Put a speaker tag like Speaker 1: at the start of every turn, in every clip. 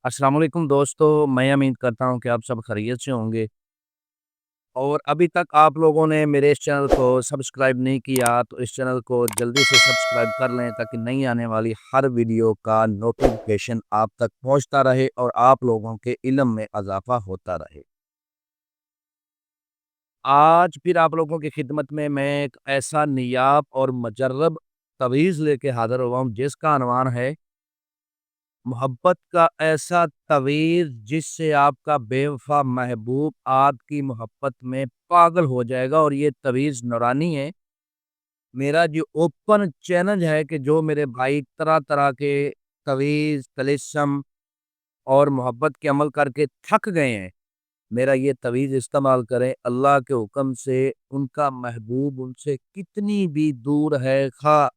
Speaker 1: अस्सलाम वालेकुम दोस्तों, मैं उम्मीद करता हूँ कि आप सब खैरियत से होंगे और अभी तक आप लोगों ने मेरे इस चैनल को सब्सक्राइब नहीं किया, तो इस चैनल को जल्दी से सब्सक्राइब कर लें ताकि नई आने वाली हर वीडियो का नोटिफिकेशन आप तक पहुँचता रहे और आप लोगों के इल्म में इज़ाफ़ा होता रहे। आज फिर आप लोगों की खिदमत में मैं एक ऐसा नायाब और मुजर्रब तवीज़ लेके हाज़िर हुआ हूँ जिसका अनवान है मोहब्बत का ऐसा तवीज़ जिससे आपका बेवफ़ा महबूब आपकी मोहब्बत में पागल हो जाएगा और ये तवीज़ नूरानी है। मेरा जो ओपन चैलेंज है कि जो मेरे भाई तरह-तरह के तवीज़, तिलिस्म और मोहब्बत के अमल करके थक गए हैं, मेरा ये तवीज़ इस्तेमाल करें। अल्लाह के हुक्म से उनका महबूब उनसे कितनी भी दूर है, ख़ा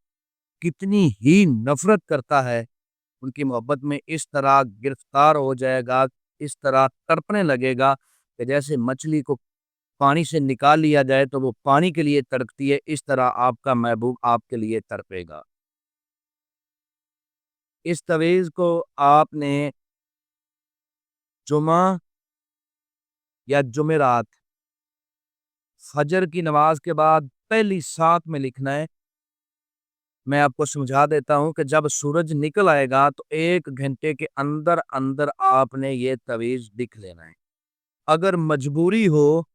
Speaker 1: कितनी ही नफ़रत करता है, उनकी मोहब्बत में इस तरह गिरफ्तार हो जाएगा, इस तरह तड़पने लगेगा कि जैसे मछली को पानी से निकाल लिया जाए तो वो पानी के लिए तड़पती है, इस तरह आपका महबूब आपके लिए तड़पेगा। इस तवीज़ को आपने जुमा या जुमेरात, फजर की नमाज के बाद पहली सात में लिखना है। मैं आपको समझा देता हूँ कि जब सूरज निकल आएगा तो 1 घंटे के अंदर-अंदर आपने ये तवीज़ लिख लेना है। अगर मजबूरी हो,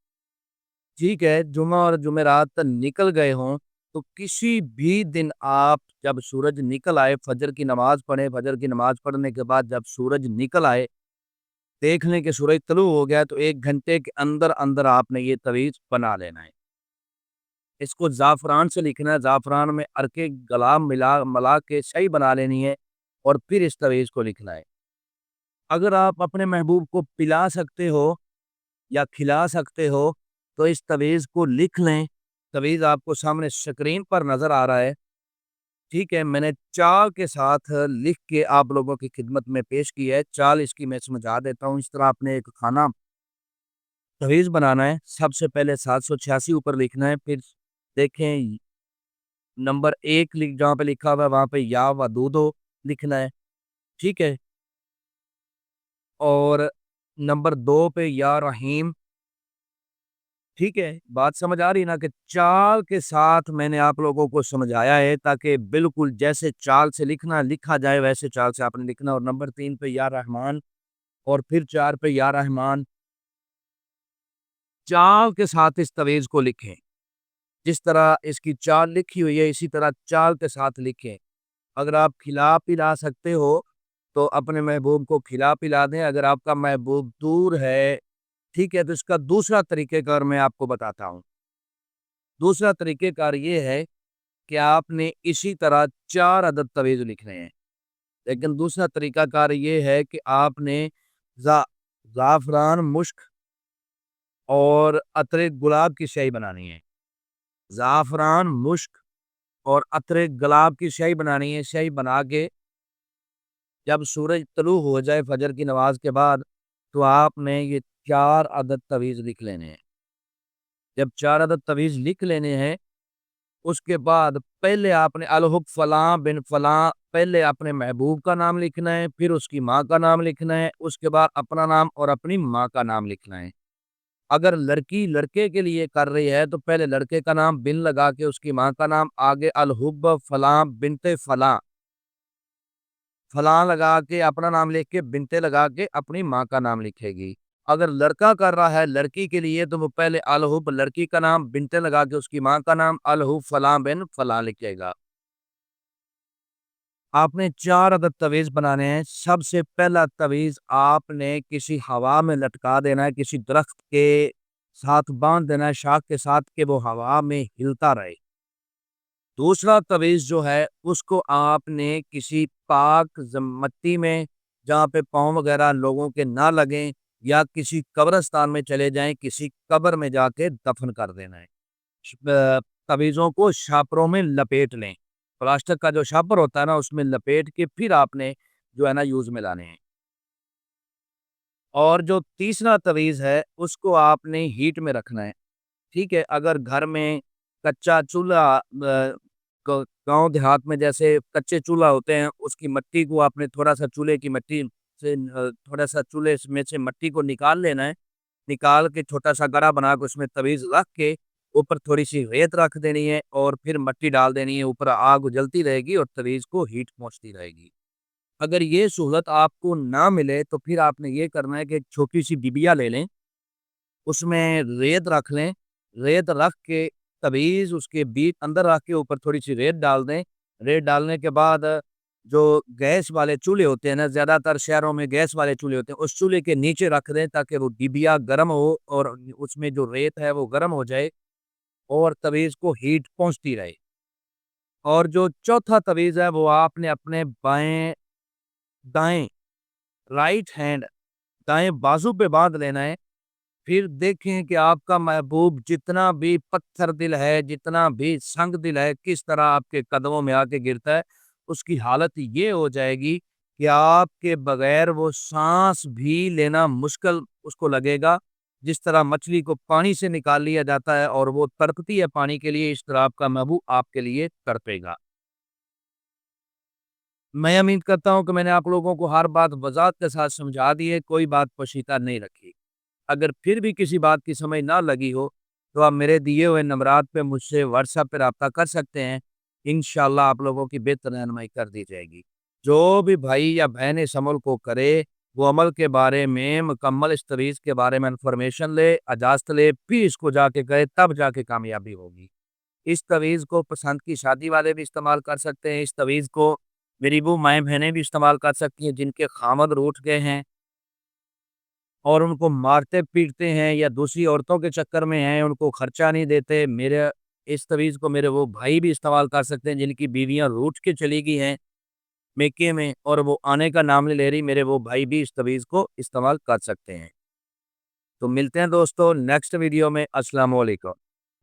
Speaker 1: ठीक है, जुमा और जुमेरात निकल गए हों, तो किसी भी दिन आप जब सूरज निकल आए, फजर की नमाज़ पढ़ें, फजर की नमाज़ पढ़ने के बाद जब सूरज निकल आए, देख लें कि सूरज तुलू हो गया, तो 1 घंटे के अंदर-अंदर आपने ये तवीज़ बना लेना है। इसको ज़ाफ़रान से लिखना है, ज़ाफ़रान में अर्के गुलाब मिला के स्याही बना लेनी है और फिर इस तवीज़ को लिखना है। अगर आप अपने महबूब को पिला सकते हो या खिला सकते हो, तो इस तवीज़ को लिख लें। तवीज़ आपको सामने स्क्रीन पर नज़र आ रहा है, ठीक है? मैंने चाल के साथ लिख के आप लोगों की खिदमत में पेश की है। चाल इसकी मैं समझा देता हूँ। इस तरह आपने एक खाना तवीज़ बनाना है। सबसे पहले 786 ऊपर लिखना है, फिर देखें नंबर 1 जहाँ पे लिखा हुआ है वहाँ पे या वदूदो लिखना है, ठीक है? और नंबर 2 पे या रहीम, ठीक है? बात समझ आ रही है ना कि चाल के साथ मैंने आप लोगों को समझाया है ताकि बिल्कुल जैसे चाल से लिखा जाए वैसे चाल से आपने लिखना और नंबर 3 पे या रहमान और फिर 4 पे या रहमान, चाल के साथ इस तवीज़ को लिखें। जिस तरह इसकी चाल लिखी हुई है इसी तरह चाल के साथ लिखें। अगर आप खिला-पिला सकते हो, तो अपने महबूब को खिला-पिला दें। अगर आपका महबूब दूर है, ठीक है, तो इसका दूसरा तरीक़ेकार मैं आपको बताता हूँ। दूसरा तरीक़ेकार ये है कि आपने इसी तरह 4 अदद तवीज़ लिखने हैं। लेकिन दूसरा तरीक़ाकार ये है कि आपने ज़ा ज़ाफ़रान, मुश्क और अत्रे गुलाब की स्याही बनानी है। ज़ाफ़रान, मुश्क और अत्रे गुलाब की स्याही बनानी है। स्याही बना के जब सूरज तुलू हो जाए फ़जर की नमाज़ के बाद, तो आपने ये 4 अदद तवीज़ लिख लेने हैं। जब 4 अदद तवीज़ लिख लेने हैं, उसके बाद पहले आपने अल-हुब फ़लाँ बिन फ़लाँ, पहले अपने महबूब का नाम लिखना है, फिर उसकी माँ का नाम लिखना है, उसके बाद अपना नाम और अपनी माँ का नाम लिखना है। अगर लड़की लड़के के लिए कर रही है, तो पहले लड़के का नाम बिन लगा के उसकी माँ का नाम, आगे अल-हुब फ़लाँ बिन्ते फ़लाँ, फलाँ लगा के अपना नाम लिख के बिन्ते लगा के अपनी माँ का नाम लिखेगी। अगर लड़का कर रहा है लड़की के लिए तो वो पहले अलहुब लड़की का नाम बिन्ते लगा के उसकी माँ का नाम अलहुब फलाँ बिन फलाँ लिखेगा। आपने 4 अदद तवीज़ बनाने हैं। सबसे पहला तवीज़ आपने किसी हवा में लटका देना है, किसी दरख्त के साथ बाँध देना है, शाख के साथ कि वो हवा में हिलता रहे। दूसरा तवीज़ जो है उसको आपने किसी पाक मिट्टी में जहाँ पे पाँव वगैरह लोगों के ना लगें या किसी कब्रिस्तान में चले जाएँ, किसी कब्र में जाके दफ़न कर देना है। तवीज़ों को शापरों में लपेट लें। प्लास्टिक का जो शापर होता है ना उसमें लपेट के फिर आपने जो है ना यूज़ में लाने हैं। और जो तीसरा तवीज़ है उसको आपने हीट में रखना है। ठीक है, अगर घर में कच्चा चूल्हा गाँव देहात में जैसे कच्चे चूल्हा होते हैं, उसकी मिट्टी को आपने थोड़ा-सा चूल्हे की मिट्टी से थोड़ा सा चूल्हे में से मिट्टी को निकाल लेना है। निकाल के छोटा सा गड़ा बना के उसमें तवीज़ रख के ऊपर थोड़ी सी रेत रख देनी है और फिर मिट्टी डाल देनी है। ऊपर आग उजलती रहेगी और तवीज़ को हीट पहुँचती रहेगी। अगर ये सहूलत आपको ना मिले तो फिर आपने ये करना है कि एक छोटी सी डिबिया ले लें, उसमें रेत रख लें, रेत रख के तवीज़ उसके बीच अंदर रख के ऊपर थोड़ी सी रेत डाल दें। रेत डालने के बाद जो गैस वाले चूल्हे होते हैं ना, ज़्यादातर शहरों में गैस वाले चूल्हे होते हैं, उस चूल्हे के नीचे रख दें ताकि वो डिबिया गर्म हो और उसमें जो रेत है वो गर्म हो जाए और तवीज़ को हीट पहुँचती रहे। और जो चौथा तवीज़ है वो आपने अपने बाएँ दाएँ राइट हैंड दाएँ बाजू पे बाँध लेना है। फिर देखें कि आपका महबूब जितना भी पत्थर दिल है, जितना भी संग दिल है, किस तरह आपके कदमों में आके गिरता है, उसकी हालत ये हो जाएगी कि आपके बगैर वो साँस भी लेना मुश्किल उसको लगेगा। जिस तरह मछली को पानी से निकाल लिया जाता है और वो तड़पती है पानी के लिए, इस तरह आपका महबूब आपके लिए तड़पेगा। मैं उम्मीद करता हूँ कि मैंने आप लोगों को हर बात वज़ाहत के साथ समझा दी है, कोई बात पोशीदा नहीं रखी। अगर फिर भी किसी बात की समझ ना लगी हो, तो आप मेरे दिए हुए नंबरात पे मुझसे व्हाट्सएप पे राब्ता कर सकते हैं। इंशाअल्लाह आप लोगों की बेहतर रहनुमाई कर दी जाएगी। जो भी भाई या बहन इस अमल को करे, वो अमल के बारे में मुकम्मल इस तवीज़ के बारे में इन्फॉर्मेशन ले, इजाज़त ले, फिर इसको जाके करे, तब जाके कामयाबी होगी। इस तवीज़ को पसंद की शादी वाले भी इस्तेमाल कर सकते हैं। इस तवीज़ को मेरी वो माएँ-बहनें भी इस्तेमाल कर सकती हैं जिनके खामद रूठ गए हैं और उनको मारते-पीटते हैं या दूसरी औरतों के चक्कर में हैं, उनको खर्चा नहीं देते। मेरे इस तवीज़ को मेरे वो भाई भी इस्तेमाल कर सकते हैं जिनकी बीवियाँ रूठ के चली गई हैं मेके में और वो आने का नाम नहीं ले रही, मेरे वो भाई भी इस तवीज़ को इस्तेमाल कर सकते हैं। तो मिलते हैं दोस्तों नेक्स्ट वीडियो में। अस्सलाम वालेकुम।